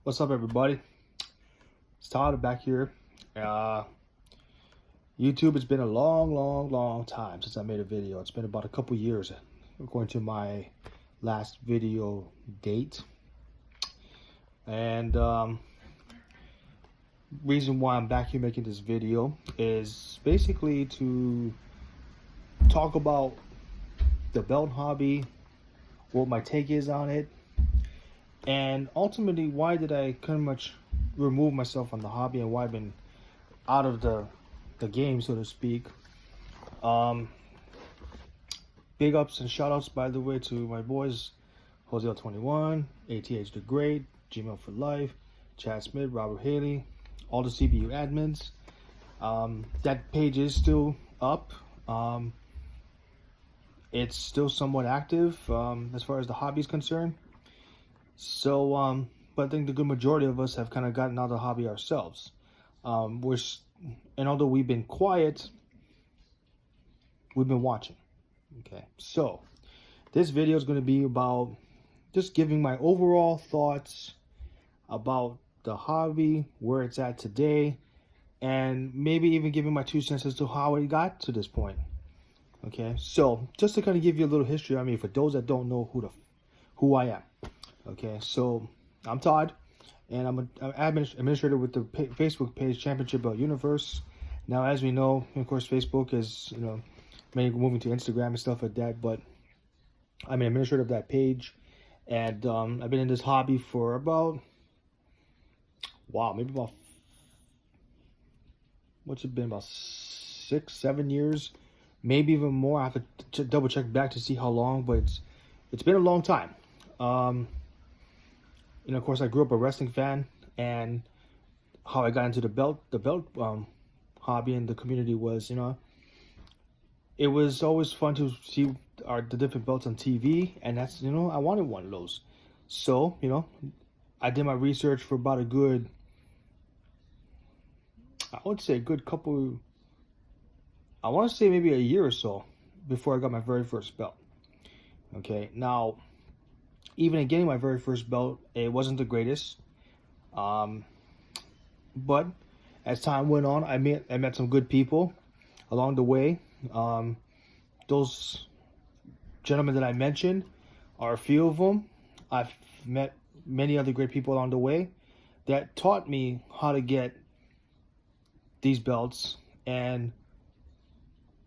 What's up, everybody? It's Todd back here. Uh, YouTube, it's been a long time since I made a video. It's been about a couple years, according to my last video date. And reason why I'm back here making this video is basically to talk about the belt hobby, what my take is on it, and ultimately why did I pretty much remove myself from the hobby and why I've been out of the game, so to speak. Big ups and shout outs, by the way, to my boys Jose21, ATH the Great, Gmail for Life, Chad Smith, Robert Haley, all the CBU admins. That page is still up. It's still somewhat active as far as the hobby is concerned. So, but I think the good majority of us have kind of gotten out of the hobby ourselves. And although we've been quiet, we've been watching. Okay, so this video is going to be about just giving my overall thoughts about the hobby, where it's at today, and maybe even giving my 2 cents as to how it got to this point. Okay, so just to kind of give you a little history, I mean, for those that don't know who I am. Okay, so I'm Todd, and I'm an administrator with the Facebook page Championship Belt Universe. Now, as we know, of course, Facebook is, many moving to Instagram and stuff like that, but I'm an administrator of that page, and I've been in this hobby for about, maybe about, what's it been, about 6-7 years, maybe even more. I have to double check back to see how long, but it's been a long time. Of course, I grew up a wrestling fan, and how I got into the belt hobby and the community was, it was always fun to see the different belts on TV, and that's, I wanted one of those. So, I did my research for about a good, I want to say maybe a year or so before I got my very first belt. Okay, now, even in getting my very first belt, it wasn't the greatest. But as time went on, I met some good people along the way. Those gentlemen that I mentioned are a few of them. I've met many other great people along the way that taught me how to get these belts and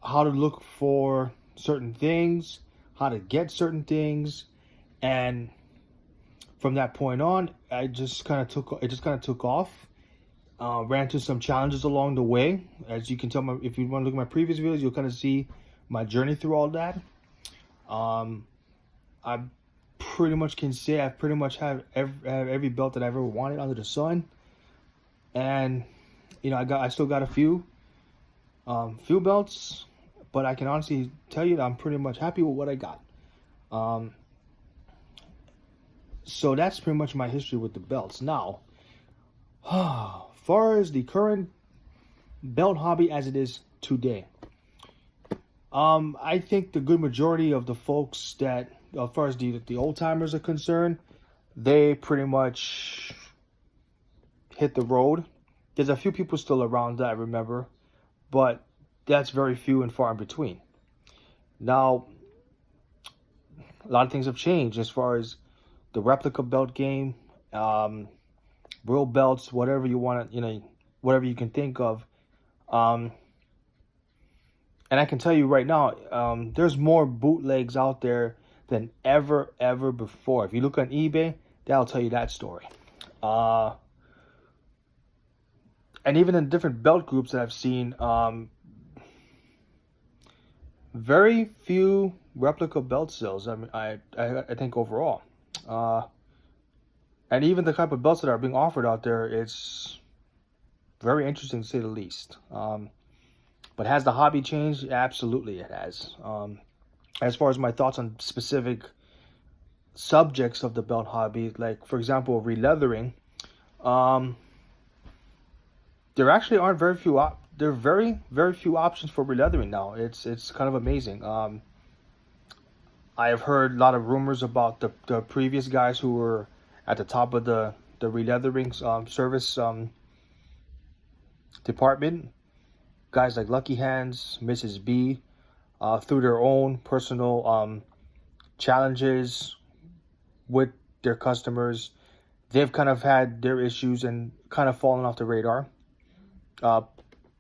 how to look for certain things, how to get certain things. And from that point on, it just kind of took off. Ran into some challenges along the way. As you can tell, if you want to look at my previous videos, you'll kind of see my journey through all that. I pretty much can say I pretty much have every belt that I've ever wanted under the sun. And I still got a few belts, but I can honestly tell you that I'm pretty much happy with what I got. So that's pretty much my history with the belts. Now, as far as the current belt hobby as it is today, I think the good majority of the folks that, as far as the old timers are concerned, they pretty much hit the road. There's a few people still around that I remember, but that's very few and far in between. Now, a lot of things have changed as far as the replica belt game, real belts, whatever you want to, whatever you can think of. And I can tell you right now, there's more bootlegs out there than ever before. If you look on eBay, that'll tell you that story. And even in different belt groups that I've seen, very few replica belt sales. I mean, I think overall. And even the type of belts that are being offered out there, it's very interesting to say the least. But has the hobby changed? Absolutely it has. As far as my thoughts on specific subjects of the belt hobby, like, for example, releathering, there actually aren't very few. There are very few options for releathering now. It's kind of amazing. I have heard a lot of rumors about the previous guys who were at the top of the the releathering service department. Guys like Lucky Hands, Mrs. B, through their own personal challenges with their customers, they've kind of had their issues and kind of fallen off the radar.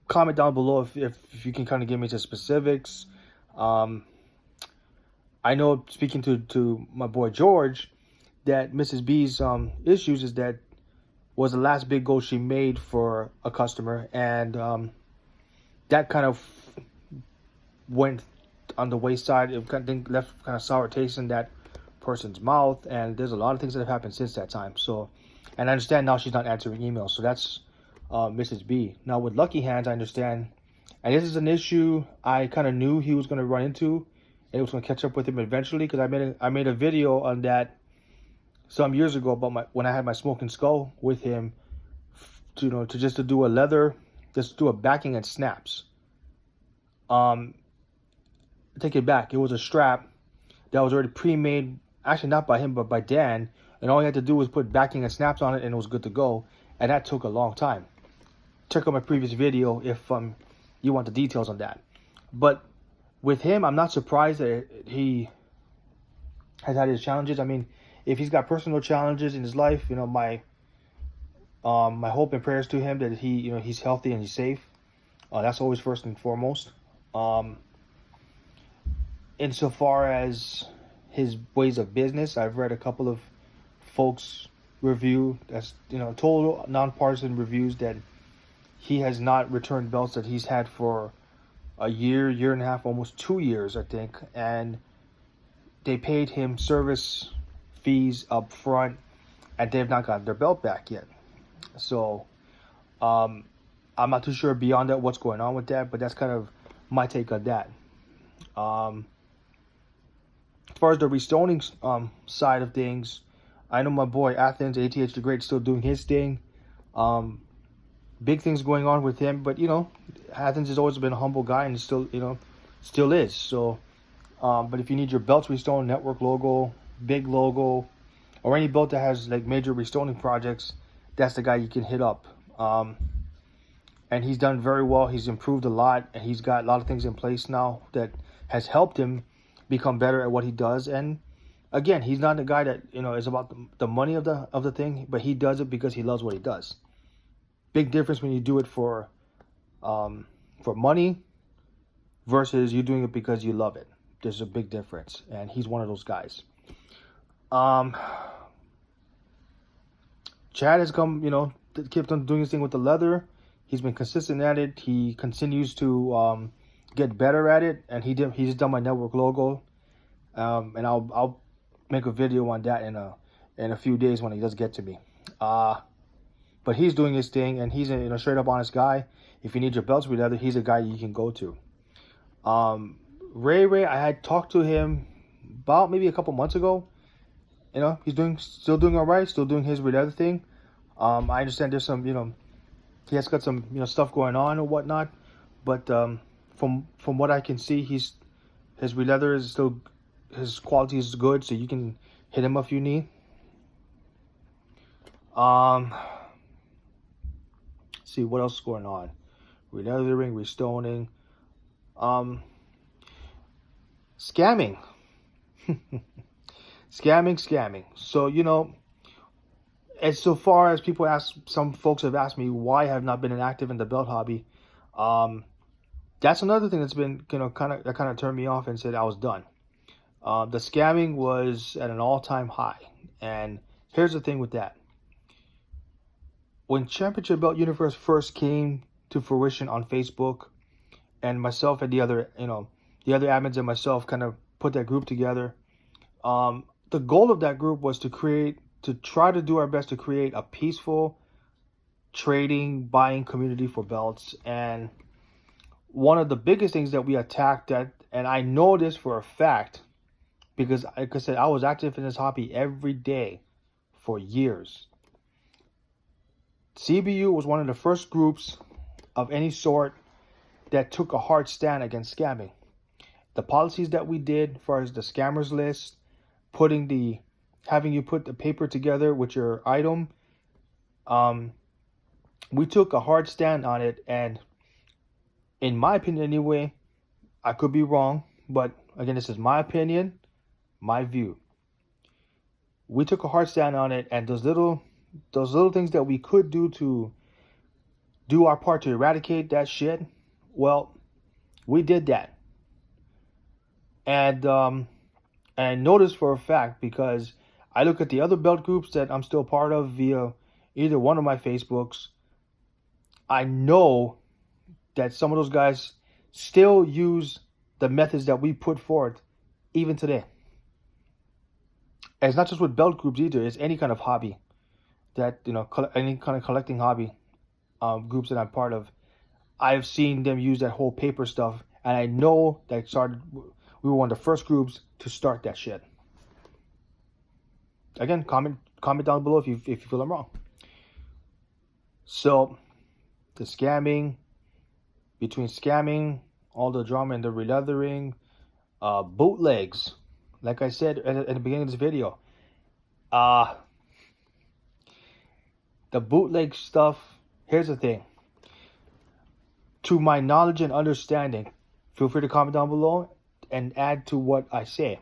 Comment down below if you can kind of give me some specifics. I know, speaking to my boy George, that Mrs. B's issues is that was the last big goal she made for a customer, and that kind of went on the wayside. It kind of left kind of sour taste in that person's mouth, and there's a lot of things that have happened since that time. So, and I understand now she's not answering emails, so that's Mrs. B. Now with Lucky Hands, I understand, and this is an issue I kind of knew he was going to run into. It was going to catch up with him eventually, because I made a video on that some years ago about when I had my Smoking Skull with him, to do a leather, just do a backing and snaps. Take it back. It was a strap that was already pre-made, actually not by him but by Dan, and all he had to do was put backing and snaps on it, and it was good to go. And that took a long time. Check out my previous video if you want the details on that. But with him, I'm not surprised that he has had his challenges. I mean, if he's got personal challenges in his life, my hope and prayers to him that he's healthy and he's safe. That's always first and foremost. Insofar as his ways of business, I've read a couple of folks review that's total nonpartisan reviews that he has not returned belts that he's had for a year and a half, almost 2 years, I think, and they paid him service fees up front, and they've not gotten their belt back yet. So I'm not too sure beyond that what's going on with that, but that's kind of my take on that. As far as the restoning side of things, I know my boy Athens, ATH the Great, still doing his thing. Big things going on with him, but Athens has always been a humble guy, and still is. So, but if you need your belts restored, network logo, big logo, or any belt that has like major restoring projects, that's the guy you can hit up. And he's done very well. He's improved a lot, and he's got a lot of things in place now that has helped him become better at what he does. And again, he's not the guy that is about the money of the thing, but he does it because he loves what he does. Big difference when you do it for money versus you doing it because you love it. There's a big difference, and he's one of those guys. Chad has kept on doing his thing with the leather. He's been consistent at it. He continues to get better at it, and he's done my network logo. And I'll make a video on that in a few days when he does get to me. But he's doing his thing, and he's a straight up honest guy. If you need your belts with leather, he's a guy you can go to. Ray, I had talked to him about maybe a couple months ago. He's still doing all right, still doing his leather thing. I understand there's some, he has got some, stuff going on or whatnot. But from what I can see, his leather is still, his quality is good, so you can hit him up if you need. See what else is going on. Releathering, restoning, scamming. Scamming. So, as so far as some folks have asked me why I have not been active in the belt hobby, that's another thing that's been, kind of turned me off and said I was done. The scamming was at an all-time high. And here's the thing with that. When Championship Belt Universe first came to fruition on Facebook, and myself and the other admins and myself kind of put that group together, the goal of that group was to try to do our best to create a peaceful trading, buying community for belts. And one of the biggest things that we attacked at, and I know this for a fact, because like I said, I was active in this hobby every day for years. CBU was one of the first groups of any sort that took a hard stand against scamming. The policies that we did, as far as the scammers list, having you put the paper together with your item, we took a hard stand on it, and in my opinion anyway, I could be wrong, but again, this is my opinion, my view. We took a hard stand on it, and those little things that we could do to do our part to eradicate that shit, well, we did that. And I noticed for a fact, because I look at the other belt groups that I'm still part of via either one of my Facebooks, I know that some of those guys still use the methods that we put forth even today. And it's not just with belt groups either. It's any kind of hobby that, any kind of collecting hobby groups that I'm part of. I've seen them use that whole paper stuff, and I know that we were one of the first groups to start that shit. Again, comment down below if you feel I'm wrong. So, the scamming, all the drama and the releathering, bootlegs, like I said at the beginning of this video, the bootleg stuff, here's the thing. To my knowledge and understanding, feel free to comment down below and add to what I say.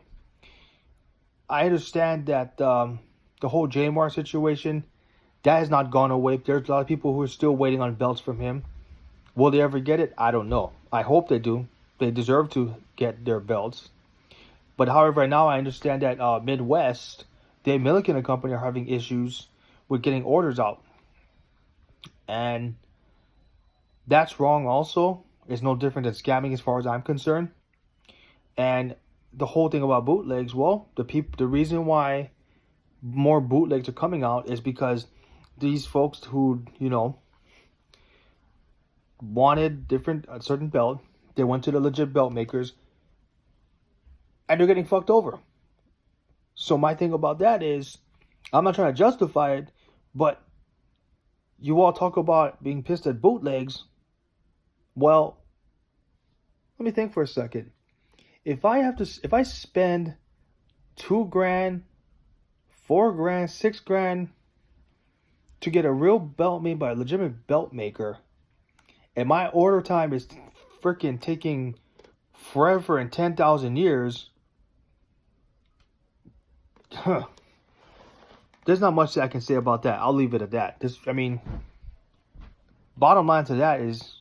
I understand that the whole Jamar situation, that has not gone away. There's a lot of people who are still waiting on belts from him. Will they ever get it? I don't know. I hope they do. They deserve to get their belts. But however, right now I understand that Midwest, Dave Milliken and company are having issues with getting orders out. And that's wrong also. It's no different than scamming as far as I'm concerned. And the whole thing about bootlegs, well, the reason why more bootlegs are coming out is because these folks who, wanted a certain belt, they went to the legit belt makers, and they're getting fucked over. So my thing about that is, I'm not trying to justify it, but you all talk about being pissed at bootlegs. Well, let me think for a second. If I spend $2,000, $4,000, $6,000 to get a real belt made by a legitimate belt maker, and my order time is freaking taking forever and 10,000 years, there's not much that I can say about that. I'll leave it at that. Bottom line to that is,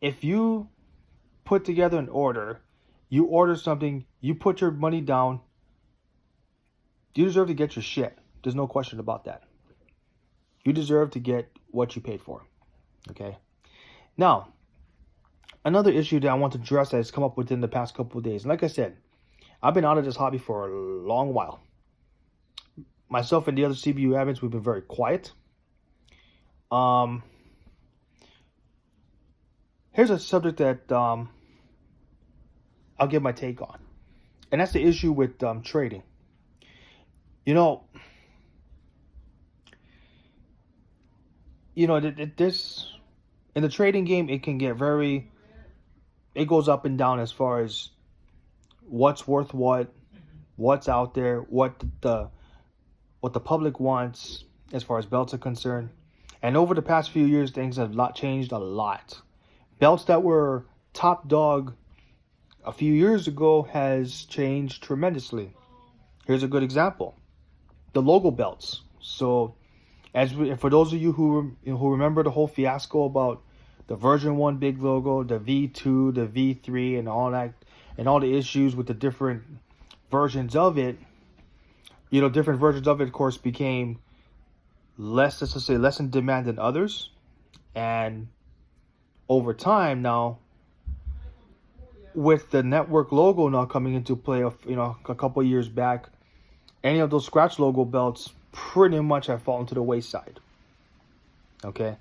if you put together an order, you order something, you put your money down, you deserve to get your shit. There's no question about that. You deserve to get what you paid for. Okay? Now, another issue that I want to address that has come up within the past couple of days. Like I said, I've been out of this hobby for a long while. Myself and the other CBU admins, we've been very quiet. Here's a subject that I'll give my take on. And that's the issue with trading. This in the trading game, it can get it goes up and down as far as what's worth what's out there, what the public wants as far as belts are concerned. And over the past few years, things have changed a lot. Belts that were top dog a few years ago has changed tremendously. Here's a good example: the logo belts. So, for those of you who remember the whole fiasco about the version 1 big logo, the V2, the V3, and all that, and all the issues with the different versions of it, different versions of it, of course, became less in demand than others. And over time now, with the network logo now coming into play, a couple of years back, any of those scratch logo belts pretty much have fallen to the wayside. Okay?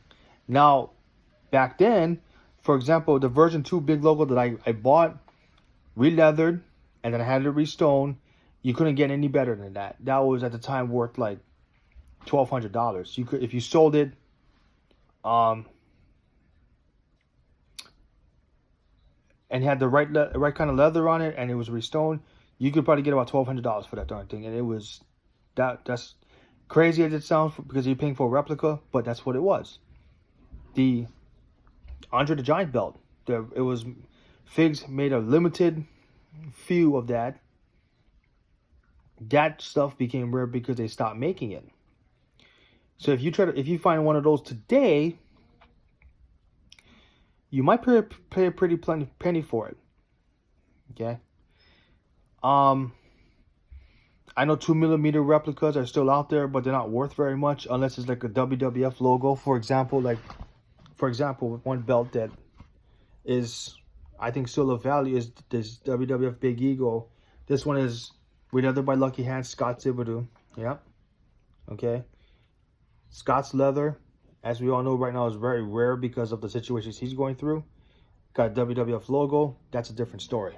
Now, back then, for example, the version 2 big logo that I bought, re-leathered, and then I had it re-stone, you couldn't get any better than that. That was at the time worth like $1,200. You could, if you sold it, and had the right kind of leather on it, and it was re-stone, you could probably get about $1,200 for that darn thing. And it was that's crazy as it sounds because you're paying for a replica, but that's what it was. The Andre the Giant belt, it was Figs made a limited few of that. That stuff became rare because they stopped making it. So if you find one of those today, you might pay a pretty penny for it. Okay. I know 2mm replicas are still out there, but they're not worth very much unless it's like a WWF logo. For example, one belt that is, I think, still of value is this WWF Big Eagle. This one is weathered by Lucky Hands, Scott Thibodeau. Yeah. Okay. Scott's leather, as we all know right now, is very rare because of the situations he's going through. Got a WWF logo. That's a different story.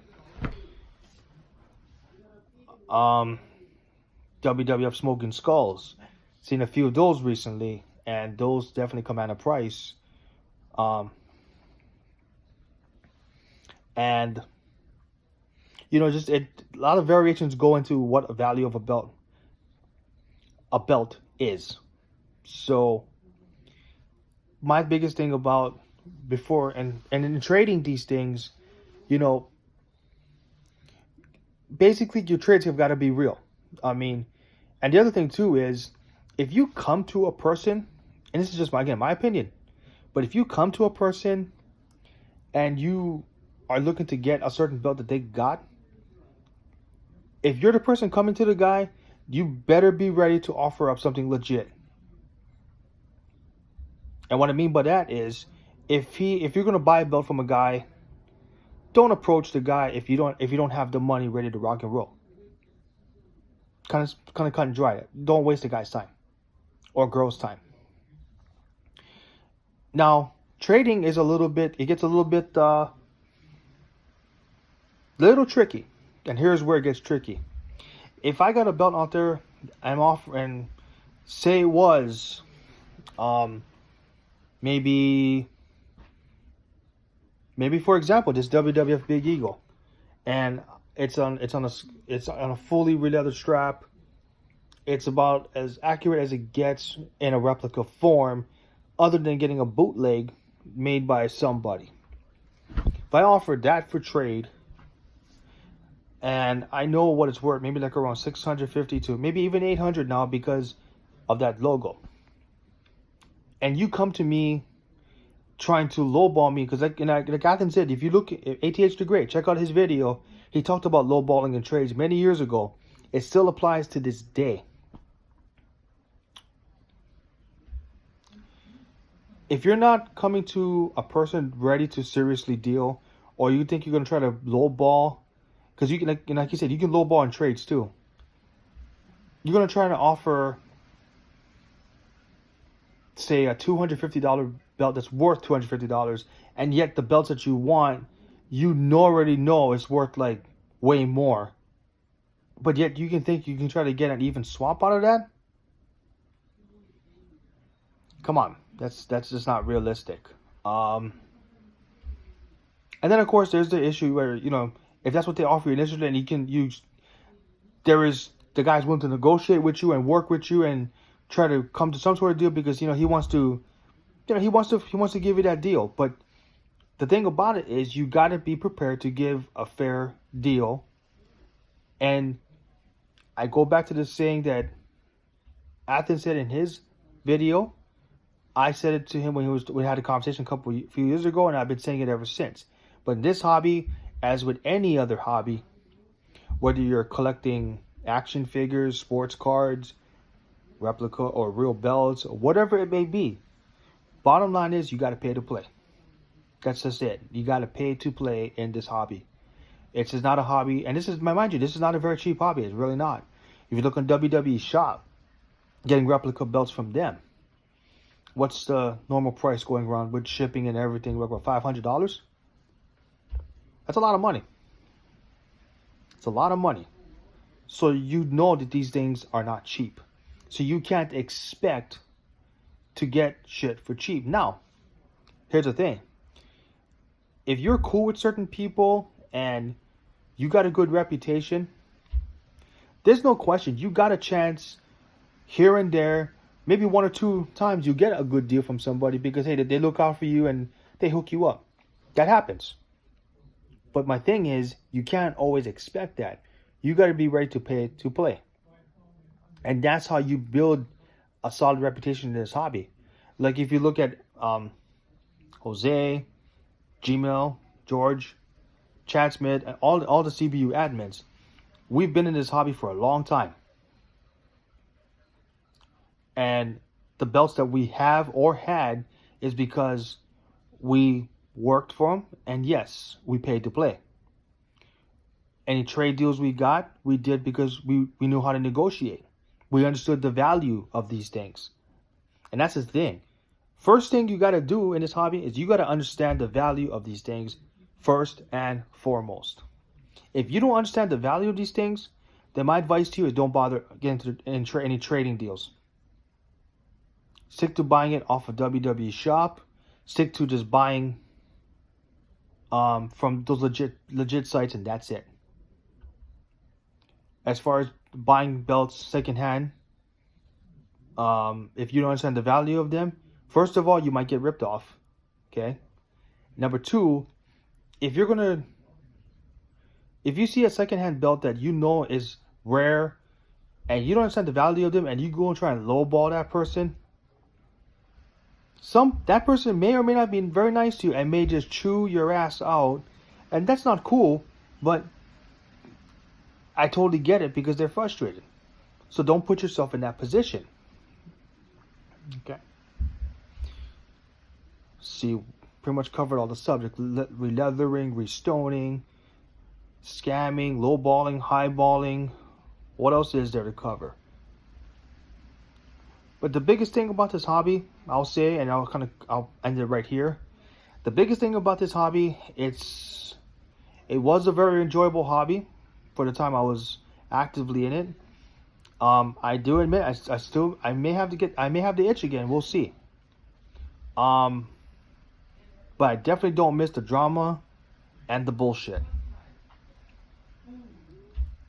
WWF Smoking Skulls. Seen a few of those recently, and those definitely command a price. And you know, just a lot of variations go into what a value of a belt is. So my biggest thing about before and in trading these things, you know, basically your trades have got to be real. I mean, and the other thing too is if you come to a person, and this is just my opinion, but if you come to a person and you are looking to get a certain belt that they got, if you're the person coming to the guy, you better be ready to offer up something legit. And what I mean by that is, if you're gonna buy a belt from a guy, don't approach the guy if you don't have the money ready to rock and roll. Kind of cut and dry. Don't waste the guy's time or girl's time. Now, trading is it gets a little bit little tricky. And here's where it gets tricky. If I got a belt out there, I'm offering, say it was maybe for example, this WWF Big Eagle, and it's on a fully leather strap. It's about as accurate as it gets in a replica form, other than getting a bootleg made by somebody. If I offered that for trade, and I know what it's worth, maybe like around $650 to maybe even $800 now because of that logo, and you come to me trying to lowball me, because like Athen said, if you look at ATH the Great, check out his video. He talked about lowballing in trades many years ago. It still applies to this day. If you're not coming to a person ready to seriously deal, or you think you're going to try to lowball, because you can, like you said, you can lowball in trades too. You're going to try to offer, say, a $250 belt that's worth $250, and yet the belts that you want, you already know it's worth like way more, but yet you can try to get an even swap out of that. Come on, that's just not realistic. And then of course there's the issue where, you know, if that's what they offer you initially, and the guy's willing to negotiate with you and work with you and try to come to some sort of deal, because he wants to give you that deal. But the thing about it is, you got to be prepared to give a fair deal. And I go back to the saying that Athen said in his video. I said it to him when we had a conversation a few years ago, and I've been saying it ever since. But in this hobby, as with any other hobby, whether you're collecting action figures, sports cards, replica or real belts, or whatever it may be, bottom line is you got to pay to play. That's just it. You got to pay to play in this hobby. It's just not a hobby, and this is not a very cheap hobby. It's really not. If you look on WWE Shop, getting replica belts from them, what's the normal price going around with shipping and everything? Like about $500. That's a lot of money. It's a lot of money. So you know that these things are not cheap. So you can't expect to get shit for cheap. Now, here's the thing. If you're cool with certain people and you got a good reputation, there's no question you got a chance here and there, maybe 1 or 2 times you get a good deal from somebody because, hey, they look out for you and they hook you up. That happens. But my thing is, you can't always expect that. You got to be ready to pay to play. And that's how you build a solid reputation in this hobby. Like if you look at Jose, Gmail, George, Chad Smith, and all the CBU admins, we've been in this hobby for a long time. And the belts that we have or had is because we worked for them, and yes, we paid to play. Any trade deals we got, we did because we knew how to negotiate. We understood the value of these things. And that's the thing. First thing you got to do in this hobby is you got to understand the value of these things first and foremost. If you don't understand the value of these things, then my advice to you is don't bother getting into any trading deals. Stick to buying it off of WWE Shop. Stick to just buying from those legit sites, and that's it. As far as buying belts secondhand, if you don't understand the value of them, first of all, you might get ripped off. Okay. Number two, if you see a secondhand belt that you know is rare, and you don't understand the value of them, and you go and try and lowball that person, that person may or may not be very nice to you and may just chew your ass out, and that's not cool. But I totally get it because they're frustrated. So don't put yourself in that position. Okay. See, pretty much covered all the subject: releathering, restoning, scamming, lowballing, highballing. What else is there to cover? But the biggest thing about this hobby, I'll say, and I'll end it right here. The biggest thing about this hobby, it was a very enjoyable hobby for the time I was actively in it. I do admit I may have the itch again. We'll see. But I definitely don't miss the drama and the bullshit.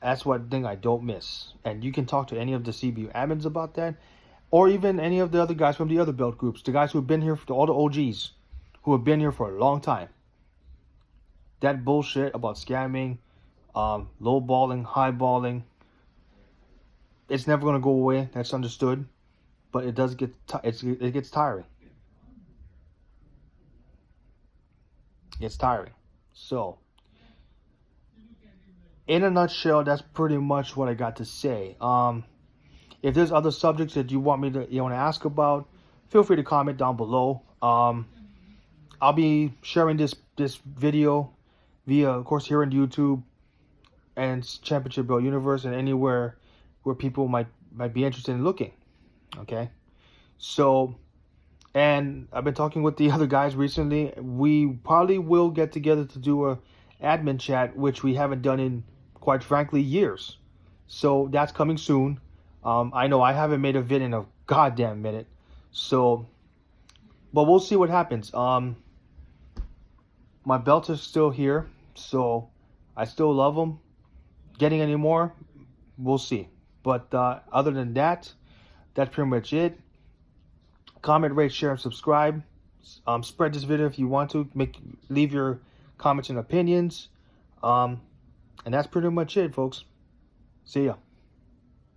That's one thing I don't miss. And you can talk to any of the CBU admins about that, or even any of the other guys from the other belt groups, the guys who have been here, all the OGs who have been here for a long time. That bullshit about scamming, lowballing, highballing, it's never going to go away. That's understood, but it does it gets tiring. It's tiring. So, in a nutshell, that's pretty much what I got to say. If there's other subjects that you want to ask about, feel free to comment down below. I'll be sharing this video via, of course, here on YouTube and Championship Belt Universe and anywhere where people might be interested in looking. Okay, so, and I've been talking with the other guys recently. We probably will get together to do a admin chat, which we haven't done in, quite frankly, years. So that's coming soon. I know I haven't made a vid in a goddamn minute. So, but we'll see what happens. My belts are still here, so I still love them. Getting any more, we'll see. But other than that, that's pretty much it. Comment, rate, share, and subscribe. Spread this video if you want to. Leave your comments and opinions. And that's pretty much it, folks. See ya.